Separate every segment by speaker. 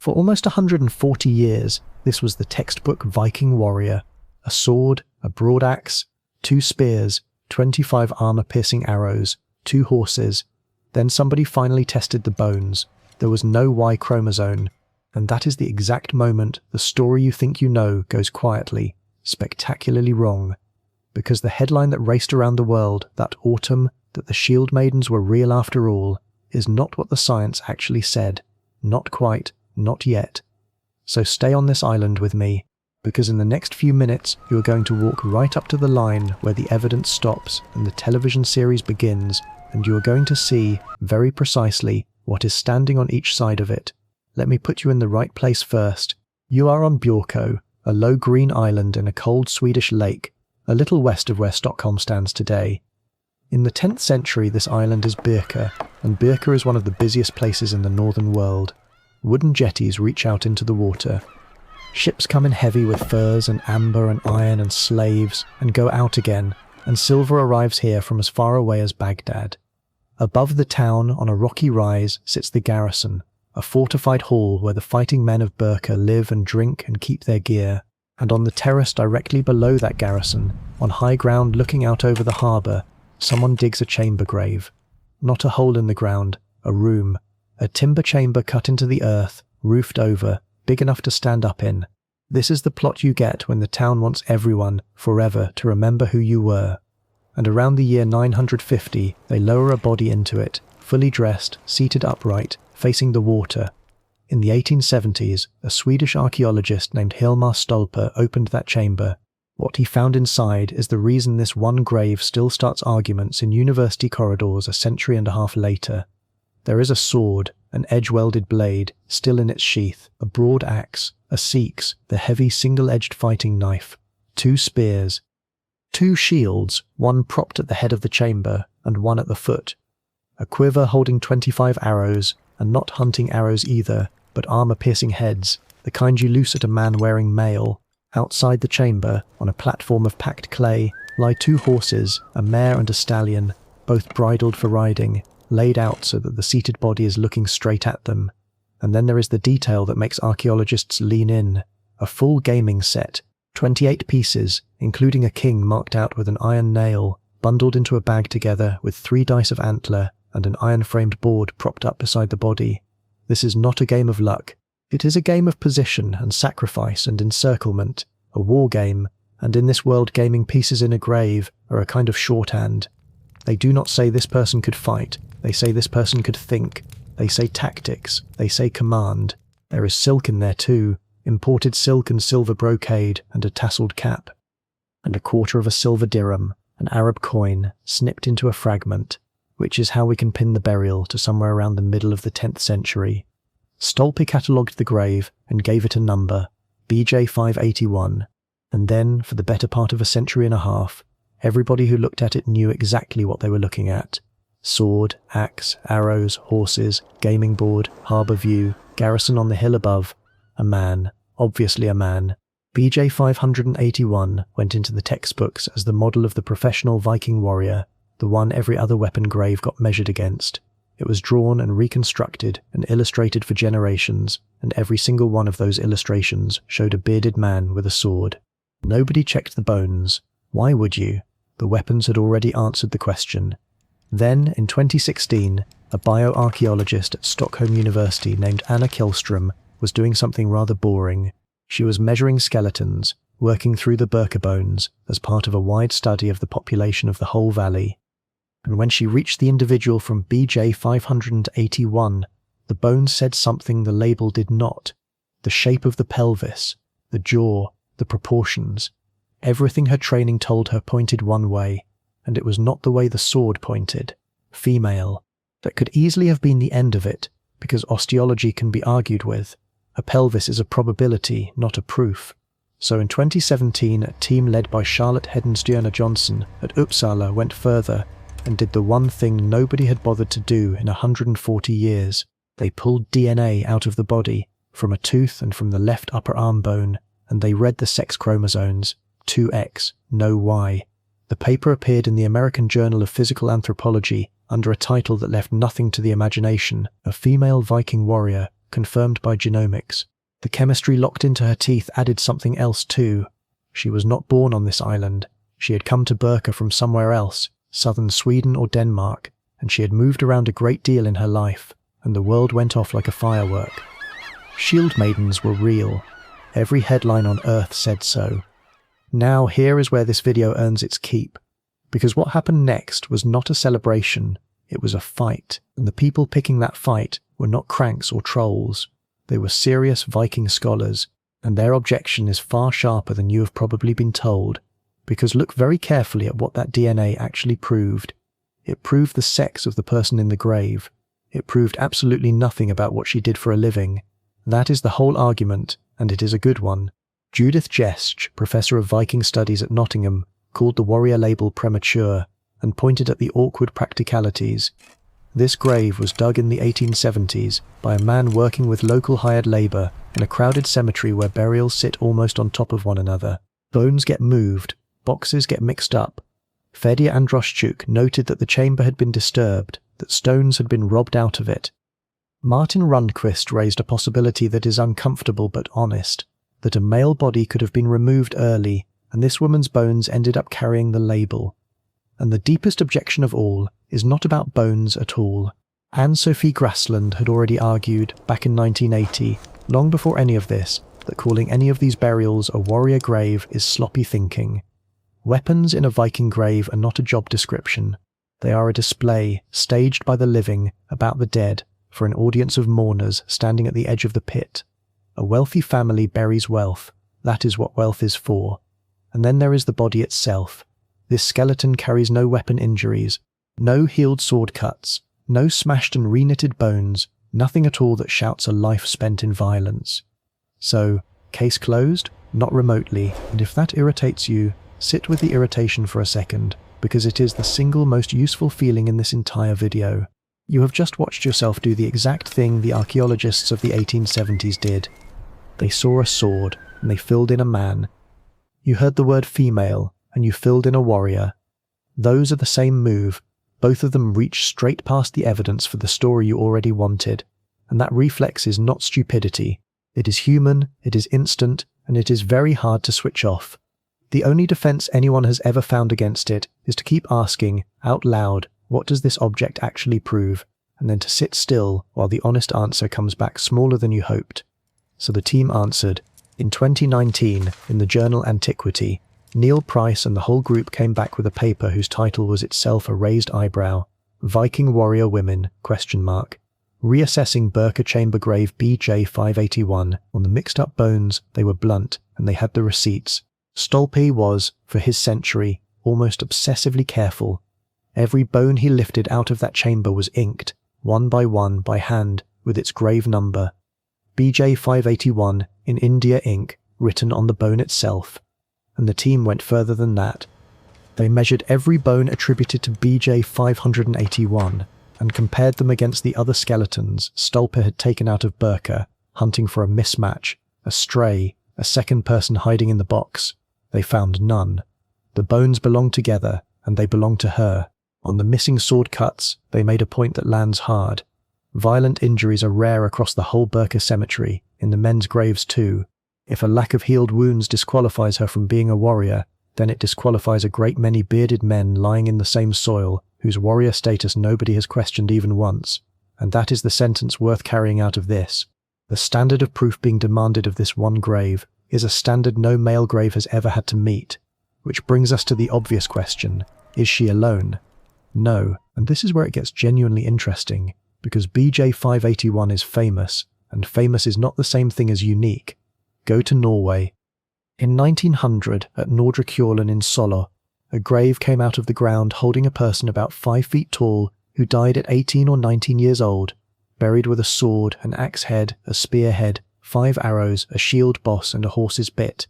Speaker 1: For almost 140 years, this was the textbook Viking warrior. A sword, a broadaxe, 2 spears, 25 armour-piercing arrows, 2 horses. Then somebody finally tested the bones. There was no Y chromosome, and that is the exact moment the story you think you know goes quietly, spectacularly wrong. Because the headline that raced around the world that autumn, that the Shieldmaidens were real after all, is not what the science actually said. Not quite, not yet. So stay on this island with me, because in the next few minutes you are going to walk right up to the line where the evidence stops and the television series begins, and you are going to see, very precisely, what is standing on each side of it. Let me put you in the right place first. You are on Birka, a low green island in a cold Swedish lake, a little west of where Stockholm stands today. In the 10th century this island is Birka, and Birka is one of the busiest places in the northern world. Wooden jetties reach out into the water. Ships come in heavy with furs and amber and iron and slaves, and go out again, and silver arrives here from as far away as Baghdad. Above the town, on a rocky rise, sits the garrison, a fortified hall where the fighting men of Birka live and drink and keep their gear. And on the terrace directly below that garrison, on high ground looking out over the harbour, someone digs a chamber grave. Not a hole in the ground, a room. A timber chamber cut into the earth, roofed over, big enough to stand up in. This is the plot you get when the town wants everyone, forever, to remember who you were. And around the year 950, they lower a body into it, fully dressed, seated upright, facing the water. In the 1870s, a Swedish archaeologist named Hjalmar Stolpe opened that chamber. What he found inside is the reason this one grave still starts arguments in university corridors a century and a half later. There is a sword, an edge-welded blade, still in its sheath, a broad axe, a seax, the heavy single-edged fighting knife, 2 spears, 2 shields, one propped at the head of the chamber and one at the foot, a quiver holding 25 arrows, and not hunting arrows either, but armour-piercing heads, the kind you loose at a man wearing mail. Outside the chamber, on a platform of packed clay, lie 2 horses, a mare and a stallion, both bridled for riding, laid out so that the seated body is looking straight at them. And then there is the detail that makes archaeologists lean in. A full gaming set, 28 pieces, including a king marked out with an iron nail, bundled into a bag together with 3 dice of antler and an iron-framed board propped up beside the body. This is not a game of luck. It is a game of position and sacrifice and encirclement, a war game, and in this world gaming pieces in a grave are a kind of shorthand. They do not say this person could fight, they say this person could think, they say tactics, they say command. There is silk in there too, imported silk and silver brocade and a tasselled cap. And a quarter of a silver dirham, an Arab coin, snipped into a fragment, which is how we can pin the burial to somewhere around the middle of the 10th century. Stolpe catalogued the grave and gave it a number, BJ 581, and then, for the better part of a century and a half, everybody who looked at it knew exactly what they were looking at. Sword, axe, arrows, horses, gaming board, harbour view, garrison on the hill above. A man, obviously a man. BJ 581 went into the textbooks as the model of the professional Viking warrior, the one every other weapon grave got measured against. It was drawn and reconstructed and illustrated for generations, and every single one of those illustrations showed a bearded man with a sword. Nobody checked the bones. Why would you? The weapons had already answered the question. Then, in 2016, a bioarchaeologist at Stockholm University named Anna Kjellström was doing something rather boring. She was measuring skeletons, working through the Birka bones as part of a wide study of the population of the whole valley. And when she reached the individual from BJ 581, the bones said something the label did not. The shape of the pelvis, the jaw, the proportions. Everything her training told her pointed one way, and it was not the way the sword pointed. Female. That could easily have been the end of it, because osteology can be argued with. A pelvis is a probability, not a proof. So in 2017, a team led by Charlotte Hedenstierna-Jonson at Uppsala went further and did the one thing nobody had bothered to do in 140 years. They pulled DNA out of the body, from a tooth and from the left upper arm bone, and they read the sex chromosomes, 2X, no Y. The paper appeared in the American Journal of Physical Anthropology under a title that left nothing to the imagination: a female Viking warrior confirmed by genomics. The chemistry locked into her teeth added something else too. She was not born on this island. She had come to Birka from somewhere else, southern Sweden or Denmark, and she had moved around a great deal in her life, and the world went off like a firework. Shieldmaidens were real. Every headline on Earth said so. Now here is where this video earns its keep, because what happened next was not a celebration, it was a fight, and the people picking that fight were not cranks or trolls. They were serious Viking scholars, and their objection is far sharper than you have probably been told, because look very carefully at what that DNA actually proved. It proved the sex of the person in the grave. It proved absolutely nothing about what she did for a living. That is the whole argument, and it is a good one. Judith Jesch, professor of Viking studies at Nottingham, called the warrior label premature, and pointed at the awkward practicalities. This grave was dug in the 1870s by a man working with local hired labour in a crowded cemetery where burials sit almost on top of one another. Bones get moved, boxes get mixed up. Fedya Androszczuk noted that the chamber had been disturbed, that stones had been robbed out of it. Martin Rundquist raised a possibility that is uncomfortable but honest, that a male body could have been removed early, and this woman's bones ended up carrying the label. And the deepest objection of all is not about bones at all. Anne-Sophie Graslund had already argued, back in 1980, long before any of this, that calling any of these burials a warrior grave is sloppy thinking. Weapons in a Viking grave are not a job description. They are a display, staged by the living, about the dead, for an audience of mourners standing at the edge of the pit. A wealthy family buries wealth. That is what wealth is for. And then there is the body itself. This skeleton carries no weapon injuries, no healed sword cuts, no smashed and reknitted bones, nothing at all that shouts a life spent in violence. So, case closed? Not remotely, and if that irritates you, sit with the irritation for a second, because it is the single most useful feeling in this entire video. You have just watched yourself do the exact thing the archaeologists of the 1870s did. They saw a sword, and they filled in a man. You heard the word female, and you filled in a warrior. Those are the same move. Both of them reach straight past the evidence for the story you already wanted, and that reflex is not stupidity. It is human, it is instant, and it is very hard to switch off. The only defense anyone has ever found against it is to keep asking, out loud, what does this object actually prove, and then to sit still while the honest answer comes back smaller than you hoped. So the team answered. In 2019, in the journal Antiquity, Neil Price and the whole group came back with a paper whose title was itself a raised eyebrow. Viking Warrior Women, ? Reassessing Birka Chamber Grave BJ 581. On the mixed up bones, they were blunt, and they had the receipts. Stolpe was, for his century, almost obsessively careful. Every bone he lifted out of that chamber was inked, one by hand, with its grave number. BJ 581, in India ink, written on the bone itself. And the team went further than that. They measured every bone attributed to BJ 581, and compared them against the other skeletons Stolpe had taken out of Birka, hunting for a mismatch, a stray, a second person hiding in the box. They found none. The bones belonged together, and they belonged to her. On the missing sword cuts, they made a point that lands hard. Violent injuries are rare across the whole Birka cemetery, in the men's graves too. If a lack of healed wounds disqualifies her from being a warrior, then it disqualifies a great many bearded men lying in the same soil, whose warrior status nobody has questioned even once. And that is the sentence worth carrying out of this. The standard of proof being demanded of this one grave is a standard no male grave has ever had to meet. Which brings us to the obvious question, is she alone? No, and this is where it gets genuinely interesting, because BJ 581 is famous, and famous is not the same thing as unique. Go to Norway. In 1900, at Nordre Kjorlen in Solo, a grave came out of the ground holding a person about 5 feet tall who died at 18 or 19 years old, buried with a sword, an axe head, a spear head, 5 arrows, a shield boss and a horse's bit.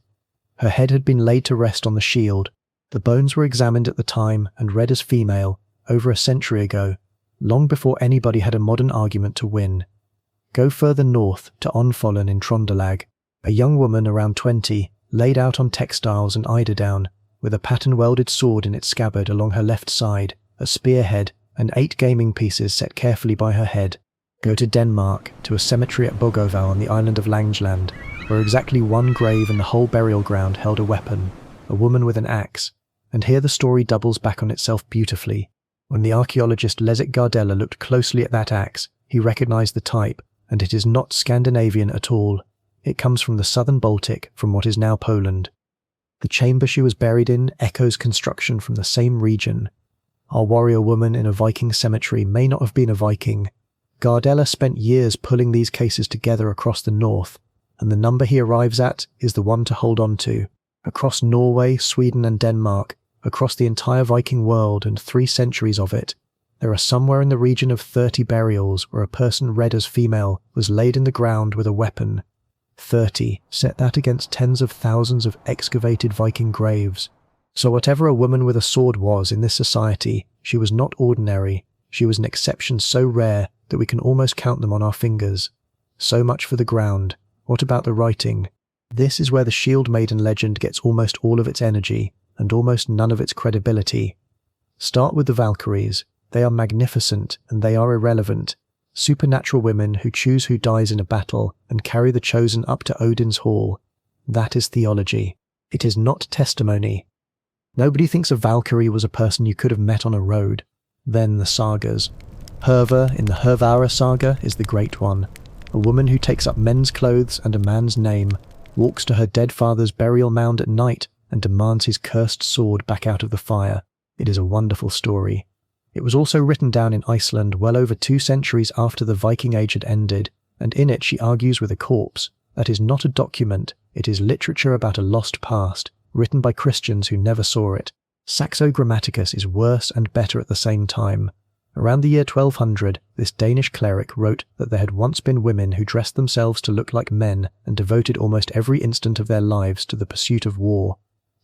Speaker 1: Her head had been laid to rest on the shield. The bones were examined at the time and read as female, over a century ago, long before anybody had a modern argument to win. Go further north to Onfollen in Trondelag. A young woman around 20, laid out on textiles and eiderdown, with a pattern-welded sword in its scabbard along her left side, a spearhead, and 8 gaming pieces set carefully by her head. Go to Denmark, to a cemetery at Bogoval on the island of Langeland, where exactly one grave in the whole burial ground held a weapon, a woman with an axe, and here the story doubles back on itself beautifully. When the archaeologist Leszek Gardella looked closely at that axe, he recognized the type, and it is not Scandinavian at all. It comes from the southern Baltic, from what is now Poland. The chamber she was buried in echoes construction from the same region. Our warrior woman in a Viking cemetery may not have been a Viking. Gardella spent years pulling these cases together across the north, and the number he arrives at is the one to hold on to. Across Norway, Sweden and Denmark, across the entire Viking world and 3 centuries of it, there are somewhere in the region of 30 burials where a person read as female was laid in the ground with a weapon. 30, set that against tens of thousands of excavated Viking graves. So whatever a woman with a sword was in this society, she was not ordinary. She was an exception so rare that we can almost count them on our fingers. So much for the ground. What about the writing? This is where the Shieldmaiden legend gets almost all of its energy, and almost none of its credibility. Start with the Valkyries. They are magnificent, and they are irrelevant. Supernatural women who choose who dies in a battle and carry the chosen up to Odin's hall. That is theology. It is not testimony. Nobody thinks a Valkyrie was a person you could have met on a road. Then the sagas. Hervor in the Hervor saga is the great one. A woman who takes up men's clothes and a man's name, walks to her dead father's burial mound at night and demands his cursed sword back out of the fire. It is a wonderful story. It was also written down in Iceland well over 2 centuries after the Viking Age had ended, and in it she argues with a corpse. That is not a document, it is literature about a lost past, written by Christians who never saw it. Saxo Grammaticus is worse and better at the same time. Around the year 1200, this Danish cleric wrote that there had once been women who dressed themselves to look like men and devoted almost every instant of their lives to the pursuit of war.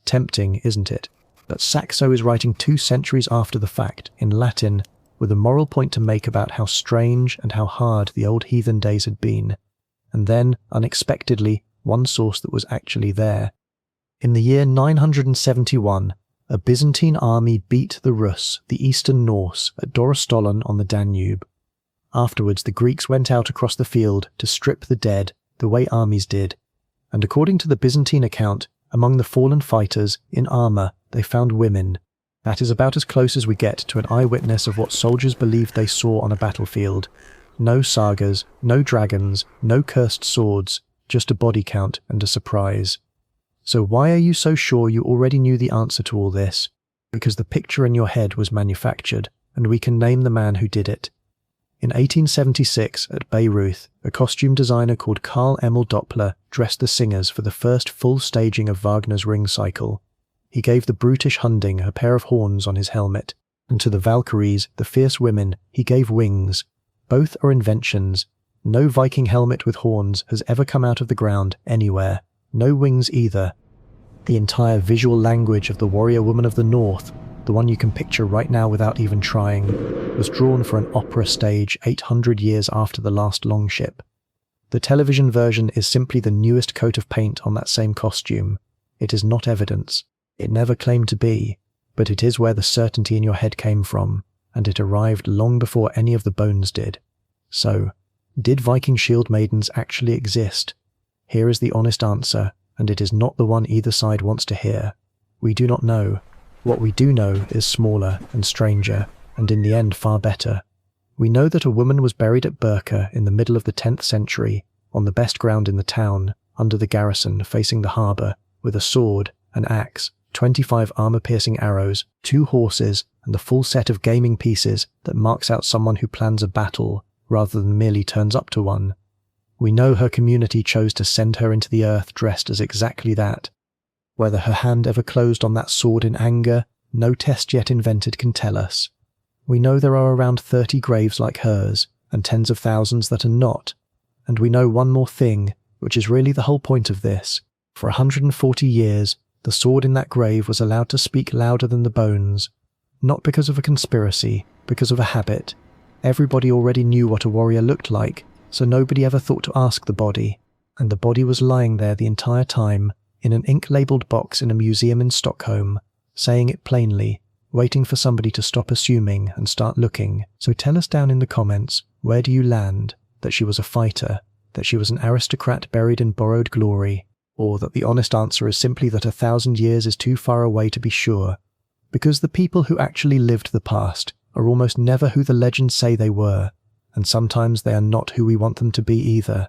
Speaker 1: Tempting, isn't it? But Saxo is writing 2 centuries after the fact, in Latin, with a moral point to make about how strange and how hard the old heathen days had been. And then, unexpectedly, one source that was actually there. In the year 971, a Byzantine army beat the Rus, the Eastern Norse, at Dorostolon on the Danube. Afterwards, the Greeks went out across the field to strip the dead, the way armies did. And according to the Byzantine account, among the fallen fighters, in armour, they found women. That is about as close as we get to an eyewitness of what soldiers believed they saw on a battlefield. No sagas, no dragons, no cursed swords, just a body count and a surprise. So why are you so sure you already knew the answer to all this? Because the picture in your head was manufactured, and we can name the man who did it. In 1876, at Bayreuth, a costume designer called Carl Emil Doppler dressed the singers for the first full staging of Wagner's Ring Cycle. He gave the brutish Hunding a pair of horns on his helmet, and to the Valkyries, the fierce women, he gave wings. Both are inventions. No Viking helmet with horns has ever come out of the ground anywhere. No wings either. The entire visual language of the warrior woman of the north, the one you can picture right now without even trying, was drawn for an opera stage 800 years after the last longship. The television version is simply the newest coat of paint on that same costume. It is not evidence. It never claimed to be, but it is where the certainty in your head came from, and it arrived long before any of the bones did. So, did Viking Shieldmaidens actually exist? Here is the honest answer, and it is not the one either side wants to hear. We do not know. What we do know is smaller and stranger, and in the end far better. We know that a woman was buried at Birka in the middle of the 10th century, on the best ground in the town, under the garrison facing the harbour, with a sword, an axe, 25 armour-piercing arrows, 2 horses, and the full set of gaming pieces that marks out someone who plans a battle, rather than merely turns up to one. We know her community chose to send her into the earth dressed as exactly that. Whether her hand ever closed on that sword in anger, no test yet invented can tell us. We know there are around 30 graves like hers, and tens of thousands that are not. And we know one more thing, which is really the whole point of this. For 140 years, the sword in that grave was allowed to speak louder than the bones. Not because of a conspiracy, because of a habit. Everybody already knew what a warrior looked like, so nobody ever thought to ask the body. And the body was lying there the entire time, in an ink-labelled box in a museum in Stockholm, saying it plainly, waiting for somebody to stop assuming and start looking. So tell us down in the comments, where do you land? That she was a fighter, that she was an aristocrat buried in borrowed glory, or that the honest answer is simply that 1,000 years is too far away to be sure, because the people who actually lived the past are almost never who the legends say they were, and sometimes they are not who we want them to be either.